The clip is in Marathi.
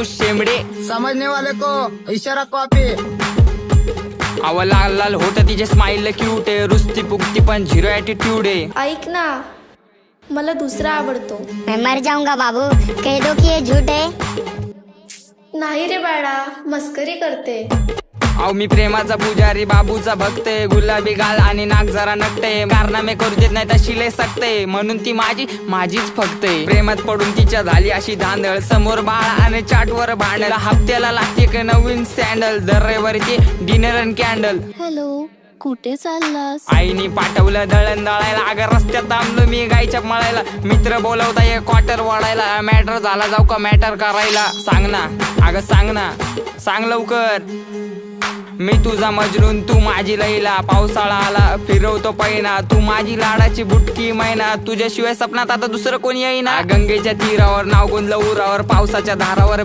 बाबू शेंबडे. समझने वाले को इशारा कॉपी. अव लाल लाल होत तिचे स्माइल क्यूट आहे. रुस्ती पुकती पण झिरो ॲटिट्यूड आहे. ऐक ना, मला दुसरा आवडतो. मैं मर जाऊंगा बाबू, कह दो कि ये झूठ है. नाही रे बाळा, मस्करी करते. अहो मी प्रेमाचा पुजारी, बाबूचा भक्त आहे. गुलाबी गाल आणि नाक जरा नकटे. कारनामे करू देत नाही तशी लय सकते. म्हणून ती माझीच फक्त आहे. प्रेमात पडून तिच्या झाली अशी धांदळ. समोर बाळ आणि चाटवर भांडल. हप्त्याला लागते एक नवीन सँडल. दर रविवारी ते डिनर अँड कॅन्डल. हॅलो, कुठे चाललास? आईनी पाठवलं दळण दळायला. अगं रस्त्यात थांबलो मी गायच्या मळायला. मित्र बोलवता एक क्वार्टर वाढायला. मॅटर झाला जाऊ का मॅटर करायला. सांग ना, अगं सांग ना, सांग लवकर. मी तुझा मजनून, तू माझी लैला. पावसाळा आला फिरवतो पैना. तू माझी लाडाची बुटकी मैना. तुझ्याशिवाय सपनात आता दुसरं कोणी येईना. गंगेच्या तीरावर नाव गुंजलं उरावर. पावसाच्या धारावर